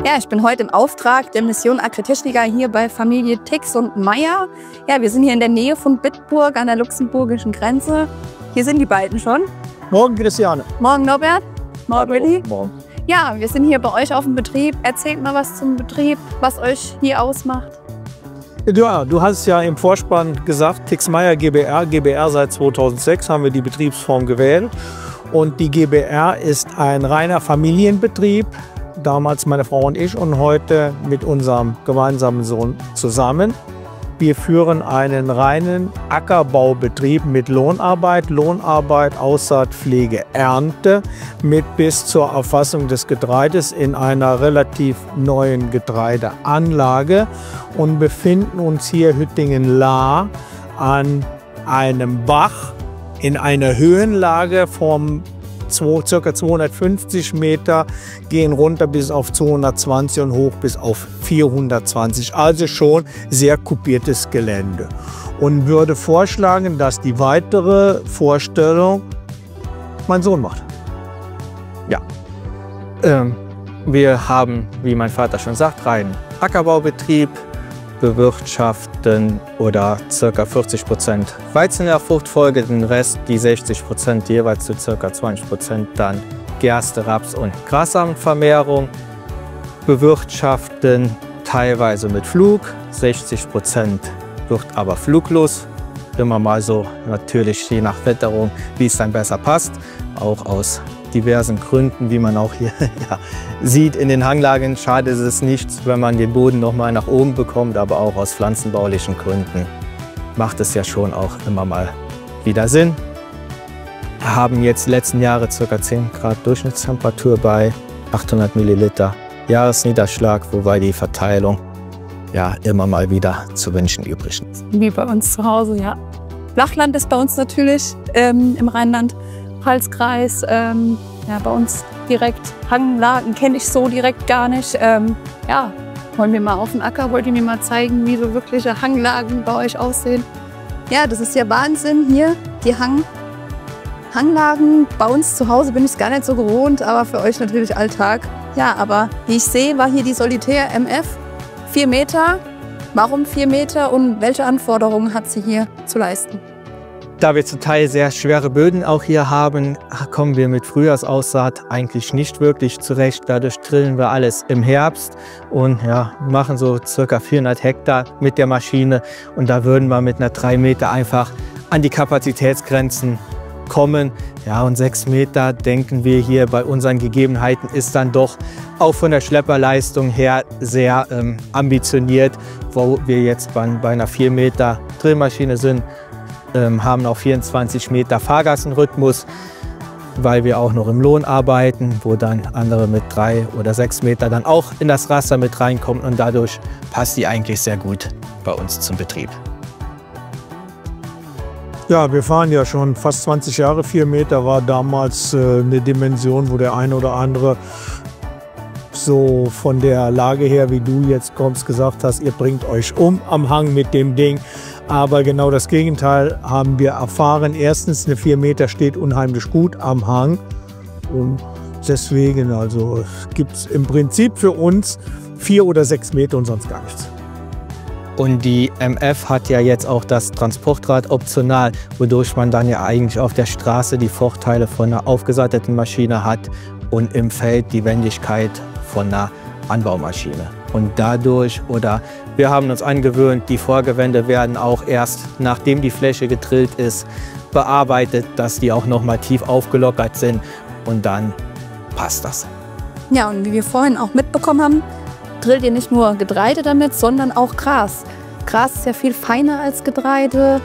Ja, ich bin heute im Auftrag der Mission Agritechnica hier bei Familie Tix und Meier. Ja, wir sind hier in der Nähe von Bitburg an der luxemburgischen Grenze. Hier sind die beiden schon. Morgen, Christiane. Morgen, Norbert. Morgen, Willi. Morgen. Ja, wir sind hier bei euch auf dem Betrieb. Erzählt mal was zum Betrieb, was euch hier ausmacht. Ja, du hast ja im Vorspann gesagt, Tix Meier GbR. GbR seit 2006 haben wir die Betriebsform gewählt. Und die GbR ist ein reiner Familienbetrieb. Damals meine Frau und ich und heute mit unserem gemeinsamen Sohn zusammen. Wir führen einen reinen Ackerbaubetrieb mit Lohnarbeit, Aussaat, Pflege, Ernte mit bis zur Erfassung des Getreides in einer relativ neuen Getreideanlage und befinden uns hier Hüttingen-Lahr an einem Bach in einer Höhenlage vom ca. 250 Meter, gehen runter bis auf 220 und hoch bis auf 420. Also schon sehr kupiertes Gelände. Und würde vorschlagen, dass die weitere Vorstellung mein Sohn macht. Ja, wir haben, wie mein Vater schon sagt, reinen Ackerbaubetrieb, bewirtschaften oder ca. 40% Weizen in der Fruchtfolge, den Rest, die 60% jeweils zu ca. 20% dann Gerste, Raps und Grassamenvermehrung, bewirtschaften teilweise mit Flug, 60% wird aber fluglos, immer mal so natürlich je nach Wetterung, wie es dann besser passt, auch aus diversen Gründen, wie man auch hier ja, sieht in den Hanglagen. Schade ist es nicht, wenn man den Boden noch mal nach oben bekommt, aber auch aus pflanzenbaulichen Gründen macht es ja schon auch immer mal wieder Sinn. Wir haben jetzt die letzten Jahre ca. 10 Grad Durchschnittstemperatur bei 800 Milliliter Jahresniederschlag, wobei die Verteilung ja immer mal wieder zu wünschen übrig ist. Wie bei uns zu Hause, ja. Flachland ist bei uns natürlich im Rheinland-Pfalz-Kreis. Ja, bei uns direkt Hanglagen kenne ich so direkt gar nicht. Ja, wollen wir mal auf den Acker, wollt ihr mir mal zeigen, wie so wirkliche Hanglagen bei euch aussehen? Ja, das ist ja Wahnsinn hier, die Hanglagen. Bei uns zu Hause bin ich es gar nicht so gewohnt, aber für euch natürlich Alltag. Ja, aber wie ich sehe, war hier die Solitär MF 4 Meter. Warum 4 Meter und welche Anforderungen hat sie hier zu leisten? Da wir zum Teil sehr schwere Böden auch hier haben, kommen wir mit Frühjahrsaussaat eigentlich nicht wirklich zurecht. Dadurch drillen wir alles im Herbst und ja, machen so ca. 400 Hektar mit der Maschine. Und da würden wir mit einer 3 Meter einfach an die Kapazitätsgrenzen kommen. Ja, und 6 Meter, denken wir hier bei unseren Gegebenheiten, ist dann doch auch von der Schlepperleistung her sehr ambitioniert, wo wir jetzt bei einer 4 Meter Drillmaschine sind. Haben auch 24 Meter Fahrgassenrhythmus, weil wir auch noch im Lohn arbeiten, wo dann andere mit 3 oder 6 Meter dann auch in das Raster mit reinkommen und dadurch passt die eigentlich sehr gut bei uns zum Betrieb. Ja, wir fahren ja schon fast 20 Jahre. 4 Meter war damals eine Dimension, wo der eine oder andere so von der Lage her, wie du jetzt kommst, gesagt hast, ihr bringt euch um am Hang mit dem Ding. Aber genau das Gegenteil haben wir erfahren. Erstens, eine 4 Meter steht unheimlich gut am Hang. Und deswegen also gibt es im Prinzip für uns 4 oder 6 Meter und sonst gar nichts. Und die MF hat ja jetzt auch das Transportrad optional, wodurch man dann ja eigentlich auf der Straße die Vorteile von einer aufgesatteten Maschine hat und im Feld die Wendigkeit von einer Anbaumaschine. Und dadurch, oder wir haben uns angewöhnt, die Vorgewände werden auch erst, nachdem die Fläche gedrillt ist, bearbeitet, dass die auch noch mal tief aufgelockert sind und dann passt das. Ja, und wie wir vorhin auch mitbekommen haben, drillt ihr nicht nur Getreide damit, sondern auch Gras. Gras ist ja viel feiner als Getreide.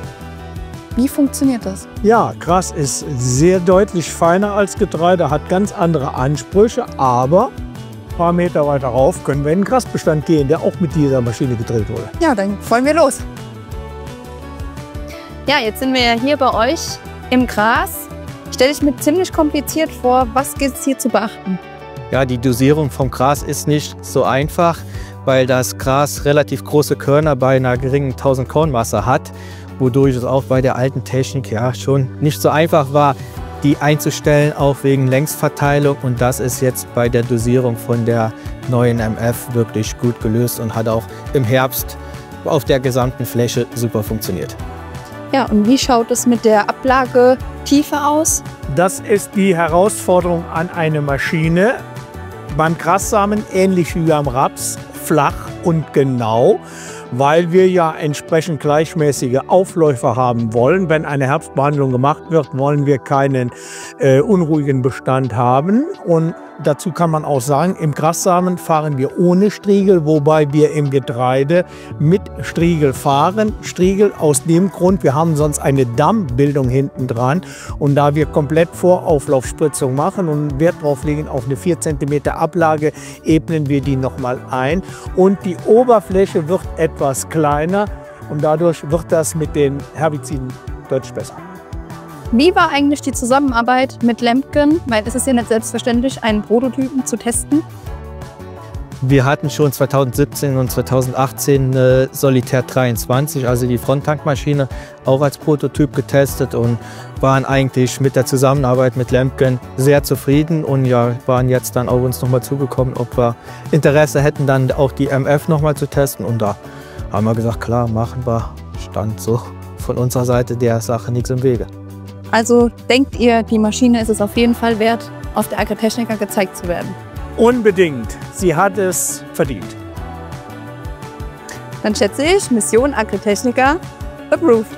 Wie funktioniert das? Ja, Gras ist sehr deutlich feiner als Getreide, hat ganz andere Ansprüche, aber ein paar Meter weiter rauf können wir in den Grasbestand gehen, der auch mit dieser Maschine gedrillt wurde. Ja, dann wollen wir los. Ja, jetzt sind wir ja hier bei euch im Gras. Stelle ich mir ziemlich kompliziert vor. Was gilt es hier zu beachten? Ja, die Dosierung vom Gras ist nicht so einfach, weil das Gras relativ große Körner bei einer geringen 1000 Kornmasse hat, wodurch es auch bei der alten Technik ja schon nicht so einfach war, die einzustellen, auch wegen Längsverteilung. Und das ist jetzt bei der Dosierung von der neuen MF wirklich gut gelöst und hat auch im Herbst auf der gesamten Fläche super funktioniert. Ja, und wie schaut es mit der Ablagetiefe aus? Das ist die Herausforderung an eine Maschine. Beim Grassamen, ähnlich wie beim Raps, flach und genau, weil wir ja entsprechend gleichmäßige Aufläufe haben wollen. Wenn eine Herbstbehandlung gemacht wird, wollen wir keinen unruhigen Bestand haben. Und dazu kann man auch sagen, im Grassamen fahren wir ohne Striegel, wobei wir im Getreide mit Striegel fahren. Striegel aus dem Grund, wir haben sonst eine Dammbildung hinten dran. Und da wir komplett Vorauflaufspritzung machen und Wert drauf legen auf eine 4 cm Ablage, ebnen wir die nochmal ein. Und die Oberfläche wird etwas kleiner und dadurch wird das mit den Herbiziden deutlich besser. Wie war eigentlich die Zusammenarbeit mit Lemken? Weil es ist ja nicht selbstverständlich, einen Prototypen zu testen. Wir hatten schon 2017 und 2018 eine Solitaire 23, also die Fronttankmaschine, auch als Prototyp getestet und waren eigentlich mit der Zusammenarbeit mit Lemken sehr zufrieden und ja, waren jetzt dann auf uns nochmal zugekommen, ob wir Interesse hätten, dann auch die MF nochmal zu testen. Und da haben wir gesagt, klar, machen wir. Stand so von unserer Seite der Sache nichts im Wege. Also denkt ihr, die Maschine ist es auf jeden Fall wert, auf der Agritechnica gezeigt zu werden? Unbedingt. Sie hat es verdient. Dann schätze ich, Mission Agritechnica approved.